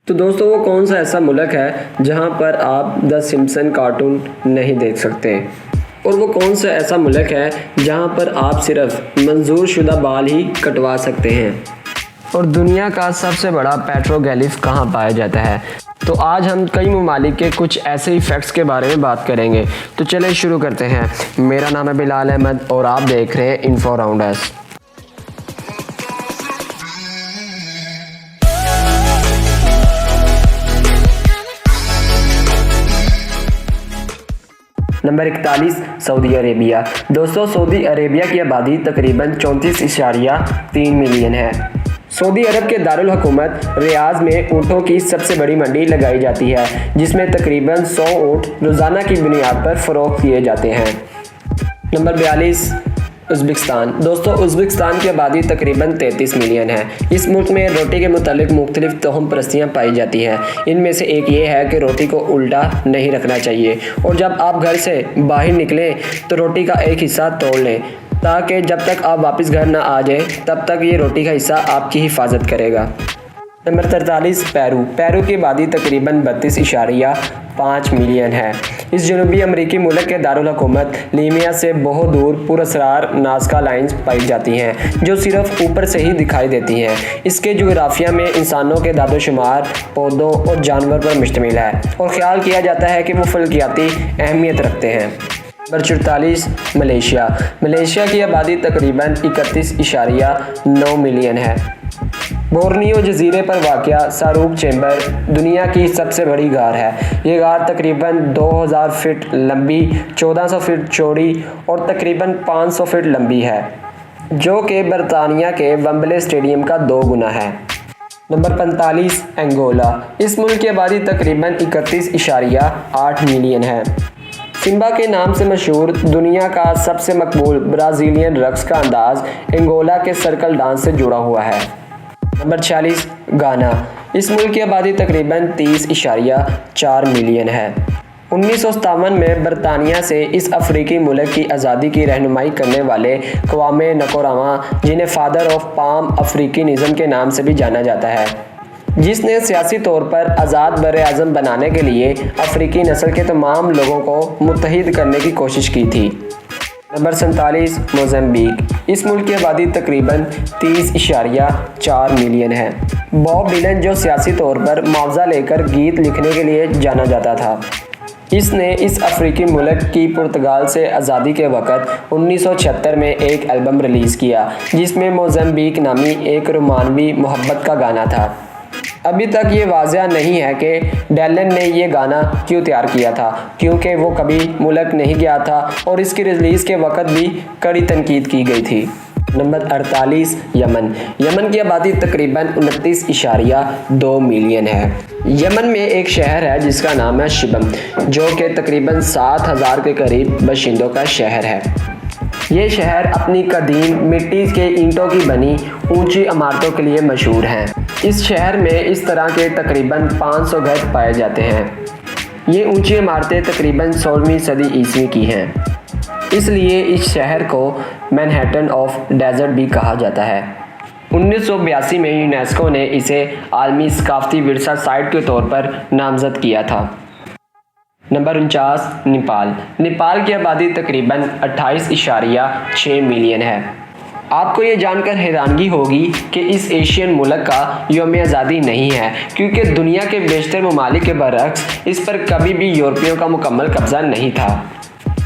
तो दोस्तों वो कौन सा ऐसा मुल्क है जहां पर आप द सिम्पसन कार्टून नहीं देख सकते, और वो कौन सा ऐसा मुल्क है जहां पर आप सिर्फ मंजूर शुदा बाल ही कटवा सकते हैं, और दुनिया का सबसे बड़ा पेट्रोग्लिफ कहां पाया जाता है। तो आज हम कई ममालिक के कुछ ऐसे ही फैक्ट्स के बारे में बात करेंगे। तो चलिए शुरू करते हैं। मेरा नाम है बिलाल अहमद और आप देख रहे हैं info around us. Number 41 Saudi Arabia. दोस्तों सऊदी अरेबिया की आबादी तकरीबन 34.3 मिलियन है। सऊदी अरब के दारुल हुकूमत रियाज में ऊँटों की सबसे बड़ी मंडी लगाई जाती है, जिसमें तकरीबन 100 ऊँट रोज़ाना की बुनियाद पर फ़रोख्त किए जाते हैं। Number 42 Uzbekistan. दोस्तों उज़्बेकिस्तान की आबादी तकरीबन 33 मिलियन है। इस मुल्क में रोटी के मुतालिक मुख्तलिफ तोहम परस्तियाँ पाई जाती हैं। इनमें से एक ये है कि रोटी को उल्टा नहीं रखना चाहिए, और जब आप घर से बाहर निकलें तो रोटी का एक हिस्सा तोड़ लें, ताकि जब तक आप वापस घर ना आ जाए तब तक ये रोटी का हिस्सा आपकी हिफाजत करेगा। नंबर 43 पेरू की आबादी तकरीबन 32.5 मिलियन है। इस जनूबी अमरीकी मुल्क के दारुल हुकूमत लीमिया से बहुत दूर पुरअसरार नाज़का लाइन्स पाई जाती हैं, जो सिर्फ ऊपर से ही दिखाई देती हैं। इसके जोग्राफिया में इंसानों के दादोशुमार, पौधों और जानवर पर मुश्तमिल है, और ख्याल किया जाता है कि वो फल्कियाती अहमियत रखते हैं। नंबर 44 मलेशिया की आबादी तकरीबन 31.9 मिलियन है। बोर्नियो जजीरे पर वाक़या सारूक चैम्बर दुनिया की सबसे बड़ी गार है। ये गार तकरीबन 2000 फीट लंबी, 1400 फीट चौड़ी और तकरीबन 500 फीट लंबी है, जो कि बरतानिया के वेम्बले स्टेडियम का 2 गुना है। Number 45 Angola. इस मुल्क की आबादी तकरीबन 31.8 मिलियन है। सिम्बा के नाम से मशहूर दुनिया का सबसे मकबूल ब्राज़ीलियन रक्स का अंदाज अंगोला के सर्कल डांस से जुड़ा हुआ है। नंबर 46 गाना। इस मुल्क की आबादी तकरीबन 30.4 मिलियन है। 1957 में बरतानिया से इस अफ्रीकी मुल्क की आज़ादी की रहनुमाई करने वाले क्वामे नक्रामा, जिन्हें फादर ऑफ पाम अफ्रीकनिज़म के नाम से भी जाना जाता है, जिसने सियासी तौर पर आज़ाद बर-ए-आज़म बनाने के लिए अफ्रीकी नस्ल के तमाम लोगों को मुत्तहिद करने की कोशिश की थी। Number 47 Mozambique. इस मुल्क की आबादी तकरीबन 30.4 मिलियन है। बॉब डिलन, जो सियासी तौर पर मुआवजा लेकर गीत लिखने के लिए जाना जाता था, इसने इस अफ्रीकी मुल्क की पुर्तगाल से आज़ादी के वक़्त 1976 में एक एल्बम रिलीज़ किया, जिसमें मोज़म्बिक नामी एक रोमानवी मोहब्बत का गाना था। अभी तक ये वाज़ह नहीं है कि डिलन ने ये गाना क्यों तैयार किया था, क्योंकि वो कभी मुल्क नहीं गया था और इसकी रिलीज़ के वक़्त भी कड़ी तनकीद की गई थी। नंबर 48 यमन की आबादी तकरीबन 29.2 मिलियन है। यमन में एक शहर है जिसका नाम है शिबम, जो कि तकरीबन 7000 के करीब बाशिंदों का शहर है। ये शहर अपनी कदीम मिट्टी के ईंटों की बनी ऊंची इमारतों के लिए मशहूर है। इस शहर में इस तरह के तकरीबन 500 घर पाए जाते हैं। ये ऊंची इमारतें तकरीबन 16वीं सदी ईस्वी की हैं, इसलिए इस शहर को मैनहट्टन ऑफ डेजर्ट भी कहा जाता है। 1982 में यूनेस्को ने इसे आलमी सकाफती विरसा साइट के तौर पर नामजद किया था। नंबर 49 नेपाल की आबादी तकरीबन 28.6 मिलियन है। आपको ये जानकर हैरानगी होगी कि इस एशियन मुल्क का यौम आज़ादी नहीं है, क्योंकि दुनिया के बेशतर ममालिक के बरअक्स इस पर कभी भी यूरोपियों का मुकम्मल कब्जा नहीं था।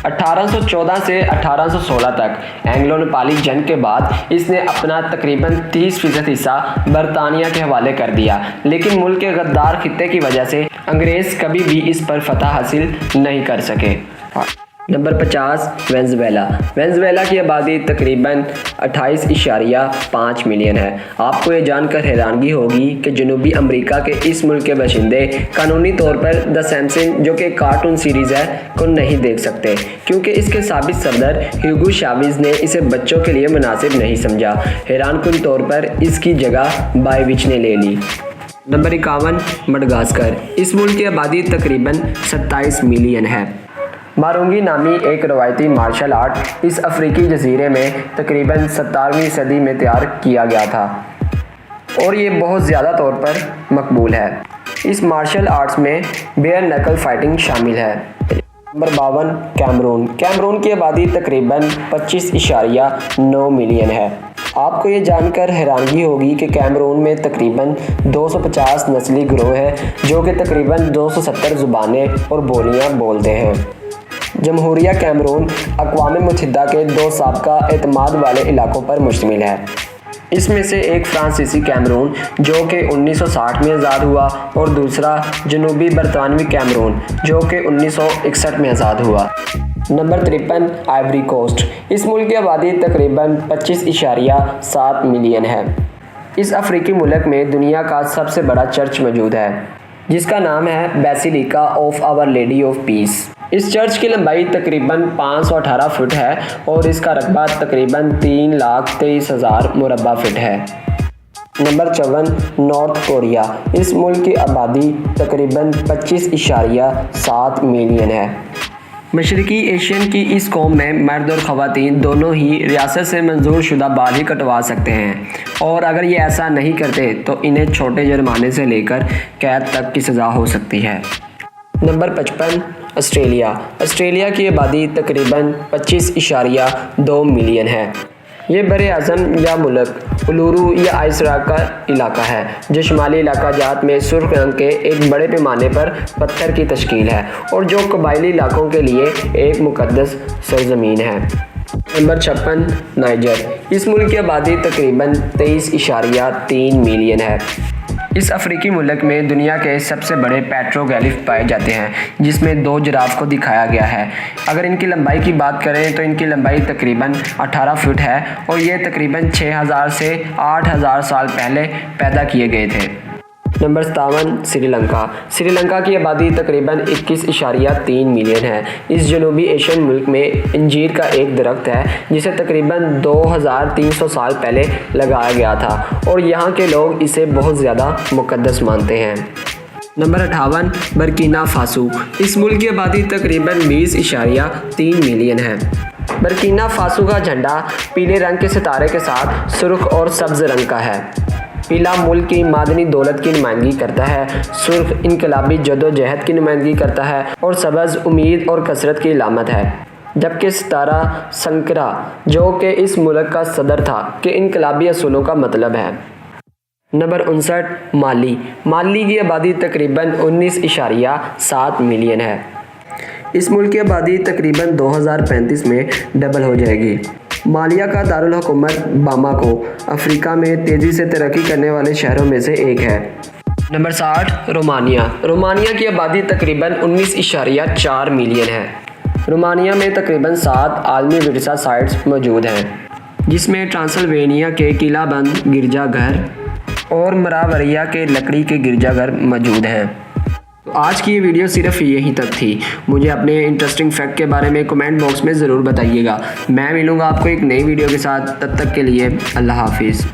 1814 से 1816 तक एंग्लो नेपाली जंग के बाद इसने अपना तकरीबन 30% हिस्सा बरतानिया के हवाले कर दिया, लेकिन मुल्क के गद्दार खित्ते की वजह से अंग्रेज़ कभी भी इस पर फतह हासिल नहीं कर सके। नंबर 50 वेनेज़ुएला की आबादी तकरीबन 28.5 मिलियन है। आपको ये जानकर हैरानगी होगी कि जनूबी अमेरिका के इस मुल्क के बाशिंदे कानूनी तौर पर द सिम्पसन, जो कि कार्टून सीरीज़ है, को नहीं देख सकते, क्योंकि इसके साबिक सदर ह्यूगो चावेज़ ने इसे बच्चों के लिए मुनासिब नहीं समझा। हैरानकुन तौर पर इसकी जगह बायविच ने ले ली। Number 51 Madagascar. इस मुल्क की आबादी तकरीबन 27 मिलियन है। मारूंगी नामी एक रवायती मार्शल आर्ट इस अफ्रीकी जजीरे में तकरीबन 17वीं सदी में तैयार किया गया था और ये बहुत ज़्यादा तौर पर मकबूल है। इस मार्शल आर्ट्स में बेयर नकल फाइटिंग शामिल है। Number 52 Cameroon. कैमरून की आबादी तकरीबन 25.9 मिलियन है। आपको ये जानकर हैरानगी होगी कि कैमरून में तकरीबन 250 नस्ली गिरोह हैं जो कि तकरीबन 270 ज़ुबानें और बोलियां बोलते हैं। जमहूरिया कैमरून अक़वाम मुत्तहिदा के 2 साबका एतमाद वाले इलाकों पर मुश्तमिल है। इसमें से एक फ्रांसीसी कैमरून जो कि 1960 में आज़ाद हुआ और दूसरा जनूबी बरतानवी कैमरून जो कि 1961 में आज़ाद हुआ। Number 53 Ivory Coast. इस मुल्क की आबादी तकरीबन 25.7 मिलियन है। इस अफ्रीकी मुल्क में दुनिया का सबसे बड़ा चर्च मौजूद है जिसका नाम है basilica of our lady of peace. इस चर्च की लंबाई तकरीबन 518 फुट है और इसका रकबा तकरीबन 3,23,000 मुरब्बा फीट है। Number 54 north Korea. इस मुल्क की आबादी तकरीबन 25.7 मिलियन है। मशरकी एशियन की इस कौम में मर्द और ख़वातीन दोनों ही रियासत से मंजूर शुदा बाल ही कटवा सकते हैं और अगर ये ऐसा नहीं करते तो इन्हें छोटे जुर्माने से लेकर कैद तक की सज़ा हो सकती है। Number 55 Australia. ऑस्ट्रेलिया की आबादी तकरीबन 25.2 मिलियन है। ये बर आज़म या मुल्क उलूरू या आइसरा का इलाका है जो शुमाली इलाका जात में सुर्ख रंग के एक बड़े पैमाने पर पत्थर की तश्कील है और जो कबायली इलाकों के लिए एक मुक़द्दस सरज़मीन है। Number 56 niger. इस मुल्क की आबादी तकरीबन 23.3 मिलियन है। इस अफ्रीकी मुल्क में दुनिया के सबसे बड़े पेट्रोग्लिफ पाए जाते हैं जिसमें 2 जिराफ को दिखाया गया है। अगर इनकी लंबाई की बात करें तो इनकी लंबाई तकरीबन 18 फुट है और ये तकरीबन 6000 से 8000 साल पहले पैदा किए गए थे। नंबर 57 श्रीलंका। श्रीलंका की आबादी तकरीबन 21.3 मिलियन है। इस जनूबी एशियन मुल्क में अंजीर का एक दरख्त है जिसे तकरीबन 2300 साल पहले लगाया गया था और यहाँ के लोग इसे बहुत ज़्यादा मुक़द्दस मानते हैं। Number 58 Burkina Faso. इस मुल्क की आबादी तकरीबन 20.3 मिलियन है। बर्किना फासो का झंडा पीले रंग के सितारे के साथ सुर्ख और सब्ज़ रंग का है। पीला मुल्क की मादनी दौलत की नुमाइंदगी करता है, सुर्ख इनकलाबी जदोजहद की नुमाइंदगी करता है और सब्ज़ उम्मीद और कसरत की अलामत है, जबकि सितारा संकरा जो कि इस मुल्क का सदर था कि इनकलाबी असूलों का मतलब है। नंबर 59 माली। माली की आबादी तकरीबन 19.7 मिलियन है। इस मुल्क की आबादी तकरीबन 2035 में डबल हो जाएगी। मालिया का दारुल हुकूमत बामाको अफ्रीका में तेज़ी से तरक्की करने वाले शहरों में से एक है। Number 60 Romania. रोमानिया की आबादी तकरीबन 19.4 मिलियन है। रोमानिया में तकरीबन 7 आलमी विरसा साइट्स मौजूद हैं जिसमें ट्रांसल्वेनिया के किलाबंद गिरजाघर और मरावरिया के लकड़ी के गिरजाघर मौजूद हैं। आज की ये वीडियो सिर्फ यहीं तक थी। मुझे अपने इंटरेस्टिंग फैक्ट के बारे में कमेंट बॉक्स में ज़रूर बताइएगा। मैं मिलूँगा आपको एक नई वीडियो के साथ। तब तक के लिए अल्लाह हाफिज़।